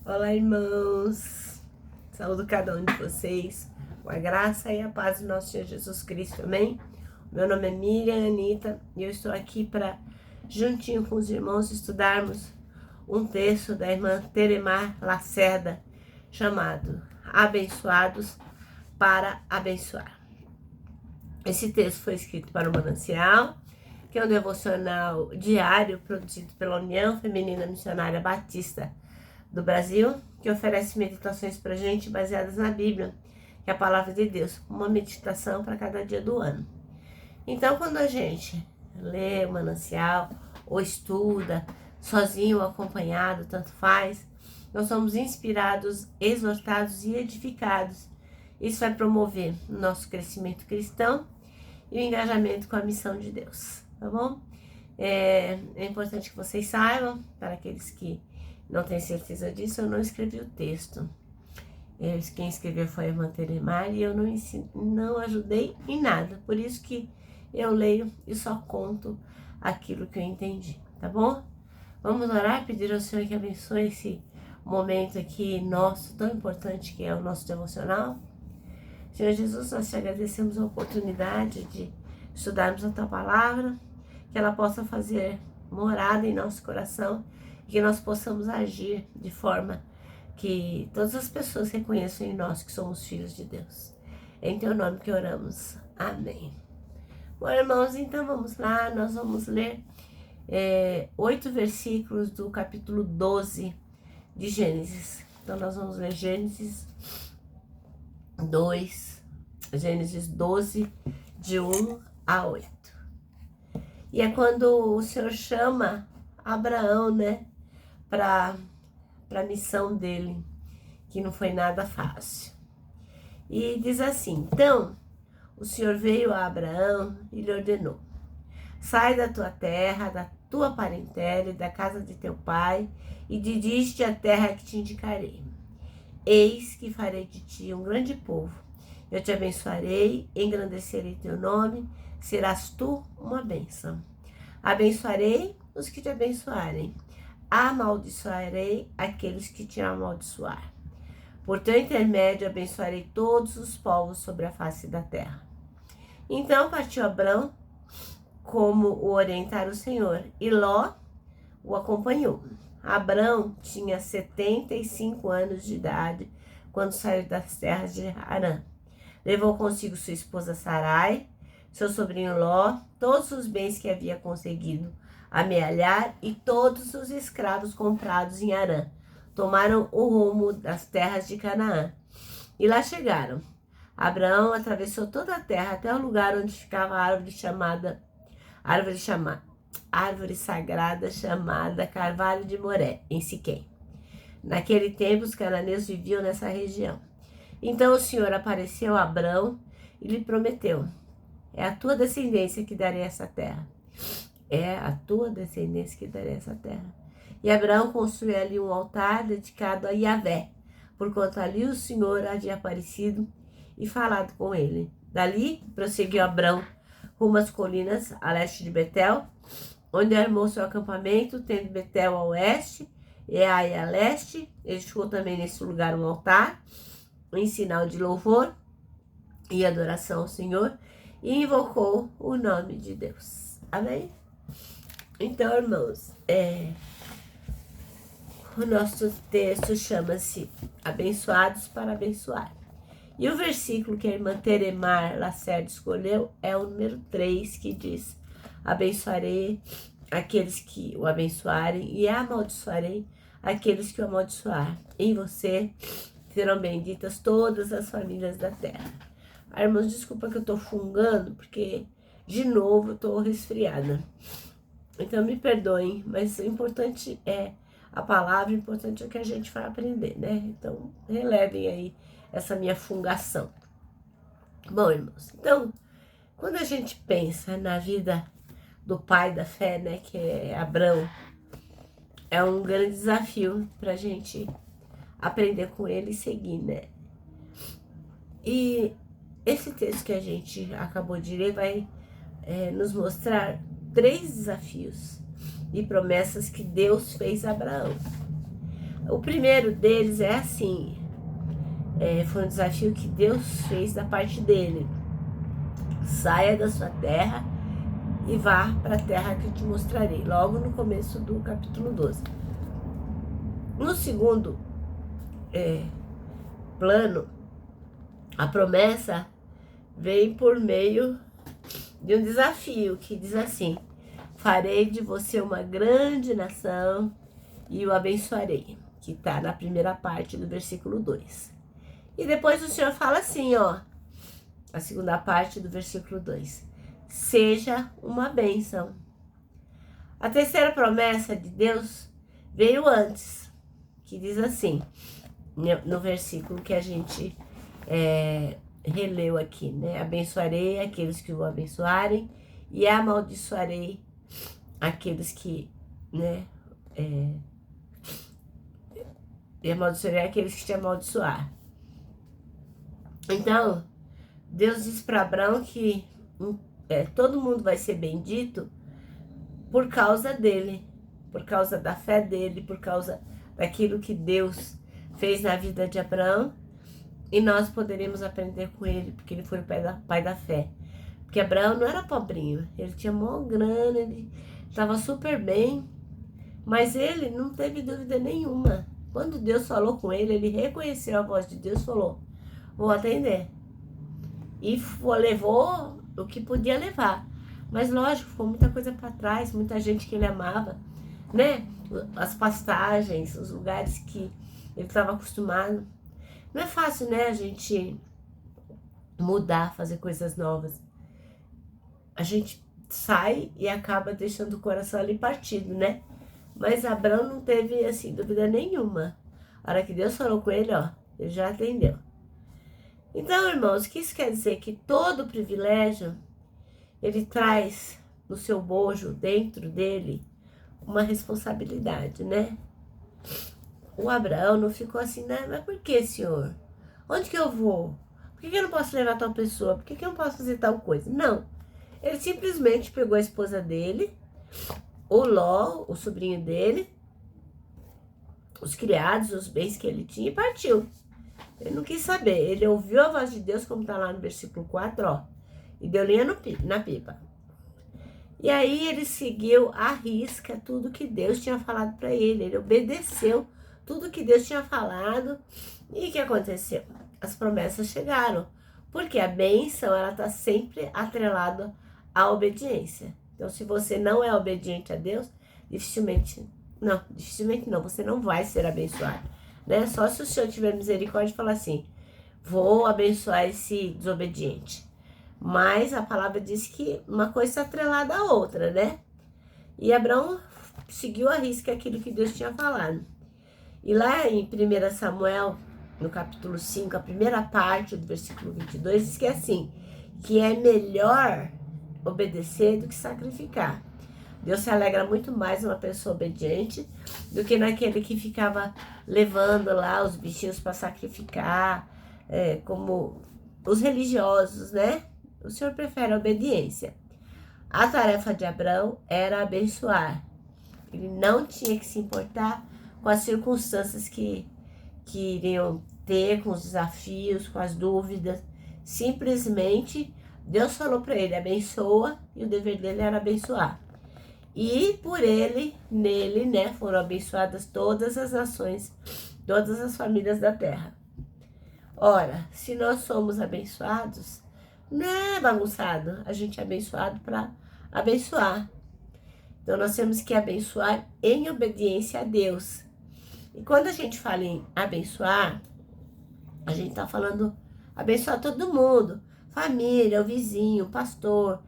Olá, irmãos. Saúdo cada um de vocês com a graça e a paz do nosso Senhor Jesus Cristo, amém? Meu nome é Miriam Anita e eu estou aqui para, juntinho com os irmãos, estudarmos um texto da irmã Teremar Lacerda chamado Abençoados para Abençoar. Esse texto foi escrito para o Manancial, que é um devocional diário produzido pela União Feminina Missionária Batista do Brasil, que oferece meditações para gente baseadas na Bíblia, que é a palavra de Deus, uma meditação para cada dia do ano. Então, quando a gente lê o manancial ou estuda, sozinho ou acompanhado, tanto faz, nós somos inspirados, exortados e edificados. Isso vai promover o nosso crescimento cristão e o engajamento com a missão de Deus, tá bom? É importante que vocês saibam, para aqueles que não têm certeza disso, eu não escrevi o texto. Quem escreveu foi a irmã Teremar e eu não ajudei em nada. Por isso que eu leio e só conto aquilo que eu entendi, tá bom? Vamos orar, pedir ao Senhor que abençoe esse momento aqui nosso, tão importante que é o nosso devocional. Senhor Jesus, nós te agradecemos a oportunidade de estudarmos a tua palavra, que ela possa fazer morada em nosso coração e que nós possamos agir de forma que todas as pessoas reconheçam em nós que somos filhos de Deus. Em teu nome que oramos. Amém. Bom, irmãos, então vamos lá, nós vamos ler 8 versículos do capítulo 12 de Gênesis. Então nós vamos ler Gênesis 12, de 1 a 8. E é quando o Senhor chama Abraão, né, para a missão dele, que não foi nada fácil. E diz assim: então, o Senhor veio a Abraão e lhe ordenou: sai da tua terra, da tua parentela e da casa de teu pai, e dirige-te à terra que te indicarei. Eis que farei de ti um grande povo. Eu te abençoarei, engrandecerei teu nome, serás tu uma bênção. Abençoarei os que te abençoarem, amaldiçoarei aqueles que te amaldiçoar. Por teu intermédio abençoarei todos os povos sobre a face da terra. Então partiu Abrão, como o orientara o Senhor, e Ló o acompanhou. Abrão tinha 75 anos de idade quando saiu das terras de Harã. Levou consigo sua esposa Sarai, seu sobrinho Ló, todos os bens que havia conseguido amealhar e todos os escravos comprados em Harã. Tomaram o rumo das terras de Canaã. E lá chegaram. Abraão atravessou toda a terra até o lugar onde ficava a árvore sagrada chamada Carvalho de Moré, em Siquém. Naquele tempo, os cananeus viviam nessa região. Então o Senhor apareceu a Abrão e lhe prometeu: é a tua descendência que darei essa terra. É a tua descendência que darei essa terra. E Abraão construiu ali um altar dedicado a Yahvé, porquanto ali o Senhor havia aparecido e falado com ele. Dali prosseguiu Abrão rumo às colinas a leste de Betel, onde armou seu acampamento, tendo Betel a oeste e Ai a leste. Edificou também nesse lugar um altar, em sinal de louvor e adoração ao Senhor, e invocou o nome de Deus. Amém? Então, irmãos, o nosso texto chama-se Abençoados para Abençoar. E o versículo que a irmã Teremar Lacerda escolheu é o número 3, que diz: abençoarei aqueles que o abençoarem e amaldiçoarei aqueles que o amaldiçoar. Em você serão benditas todas as famílias da terra. Irmãos, desculpa que eu tô fungando, porque de novo eu tô resfriada. Então me perdoem, mas o importante é a palavra, o importante é o que a gente vai aprender, né? Então relevem aí essa minha fungação. Bom, irmãos, então, quando a gente pensa na vida do pai da fé, né, que é Abrão, é um grande desafio pra gente aprender com ele e seguir, né? E esse texto que a gente acabou de ler vai nos mostrar 3 desafios e promessas que Deus fez a Abraão. O primeiro deles é assim, foi um desafio que Deus fez da parte dele. Saia da sua terra e vá para a terra que eu te mostrarei, logo no começo do capítulo 12. No segundo plano, a promessa vem por meio de um desafio que diz assim: farei de você uma grande nação e o abençoarei, que está na primeira parte do versículo 2. E depois o Senhor fala assim, ó, a segunda parte do versículo 2: seja uma bênção. A terceira promessa de Deus veio antes, que diz assim, no versículo que a gente releu aqui, né? Abençoarei aqueles que o abençoarem e amaldiçoarei aqueles que, né? E amaldiçoarei aqueles que te amaldiçoar. Então, Deus diz para Abraão que todo mundo vai ser bendito por causa dele, por causa da fé dele, por causa daquilo que Deus fez na vida de Abraão. E nós poderíamos aprender com ele, porque ele foi o pai da fé. Porque Abraão não era pobrinho, ele tinha maior grana, ele estava super bem, mas ele não teve dúvida nenhuma. Quando Deus falou com ele, ele reconheceu a voz de Deus e falou: vou atender. E levou o que podia levar. Mas lógico, ficou muita coisa para trás, muita gente que ele amava, né? As pastagens, os lugares que ele estava acostumado. Não é fácil, né, a gente mudar, fazer coisas novas. A gente sai e acaba deixando o coração ali partido, né? Mas Abraão não teve, assim, dúvida nenhuma. A hora que Deus falou com ele, ó, ele já atendeu. Então, irmãos, o que isso quer dizer? Que todo privilégio, ele traz no seu bojo, dentro dele, uma responsabilidade, né? O Abraão não ficou assim, né? Mas por que, Senhor? Onde que eu vou? Por que eu não posso levar tal pessoa? Por que eu não posso fazer tal coisa? Não. Ele simplesmente pegou a esposa dele, o Ló, o sobrinho dele, os criados, os bens que ele tinha e partiu. Ele não quis saber. Ele ouviu a voz de Deus, como está lá no versículo 4, ó, e deu linha na pipa. E aí ele seguiu à risca tudo que Deus tinha falado para ele. Ele obedeceu tudo que Deus tinha falado. E o que aconteceu? As promessas chegaram. Porque a bênção, ela está sempre atrelada à obediência. Então, se você não é obediente a Deus, dificilmente não, você não vai ser abençoado, né? Só se o Senhor tiver misericórdia e falar assim: vou abençoar esse desobediente. Mas a palavra diz que uma coisa está atrelada à outra, né? E Abraão seguiu à risca aquilo que Deus tinha falado. E lá em 1 Samuel, no capítulo 5, a primeira parte do versículo 22, diz que é assim: que é melhor obedecer do que sacrificar. Deus se alegra muito mais numa pessoa obediente do que naquele que ficava levando lá os bichinhos para sacrificar, como os religiosos, né? O Senhor prefere a obediência. A tarefa de Abraão era abençoar. Ele não tinha que se importar com as circunstâncias que iriam ter, com os desafios, com as dúvidas. Simplesmente Deus falou para ele: abençoa, e o dever dele era abençoar. E por ele, nele, né, foram abençoadas todas as nações, todas as famílias da terra. Ora, se nós somos abençoados, não é bagunçado, a gente é abençoado para abençoar. Então nós temos que abençoar em obediência a Deus. E quando a gente fala em abençoar, a gente está falando abençoar todo mundo, família, o vizinho, o pastor,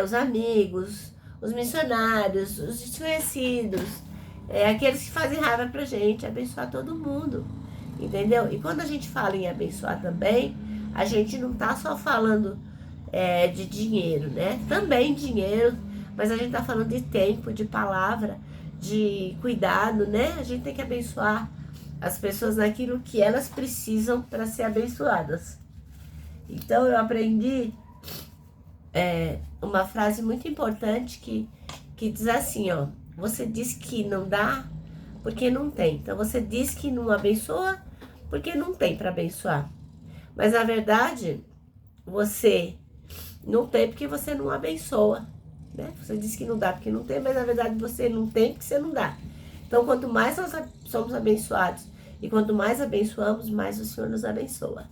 os amigos, os missionários, os desconhecidos, aqueles que fazem raiva pra gente, abençoar todo mundo, entendeu? E quando a gente fala em abençoar também, a gente não tá só falando de dinheiro, né? Também dinheiro, mas a gente tá falando de tempo, de palavra, de cuidado, né? A gente tem que abençoar as pessoas naquilo que elas precisam para ser abençoadas. Então eu aprendi uma frase muito importante que diz assim, ó: você diz que não dá, porque não tem. Então você diz que não abençoa porque não tem para abençoar. Mas na verdade, você não tem porque você não abençoa, né? Você diz que não dá porque não tem, mas na verdade você não tem porque você não dá. Então quanto mais nós somos abençoados e quanto mais abençoamos, mais o Senhor nos abençoa.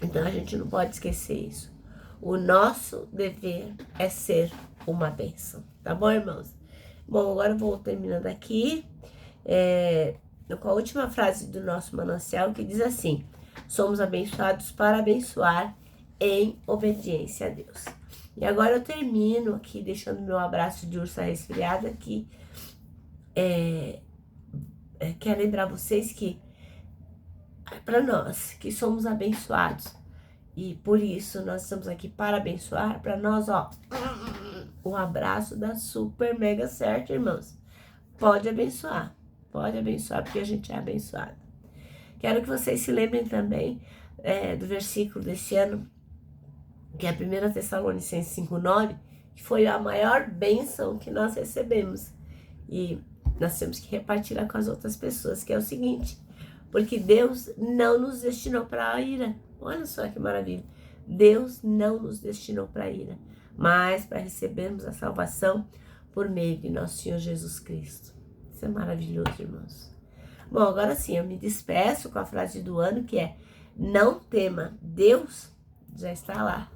Então a gente não pode esquecer isso. O nosso dever é ser uma bênção. Tá bom, irmãos? Bom, agora eu vou terminando aqui com a última frase do nosso manancial, que diz assim: somos abençoados para abençoar em obediência a Deus. E agora eu termino aqui deixando meu abraço de ursa resfriada aqui. Quero lembrar vocês que para nós que somos abençoados e por isso nós estamos aqui para abençoar, para nós, ó, um abraço dá super mega certo, irmãos. Pode abençoar porque a gente é abençoado. Quero que vocês se lembrem também do versículo desse ano, que é 1 Tessalonicenses 5,9, que foi a maior bênção que nós recebemos. E nós temos que repartir com as outras pessoas, que é o seguinte: porque Deus não nos destinou para a ira. Olha só que maravilha. Deus não nos destinou para a ira, mas para recebermos a salvação por meio de nosso Senhor Jesus Cristo. Isso é maravilhoso, irmãos. Bom, agora sim, eu me despeço com a frase do ano, que é: não tema, Deus já está lá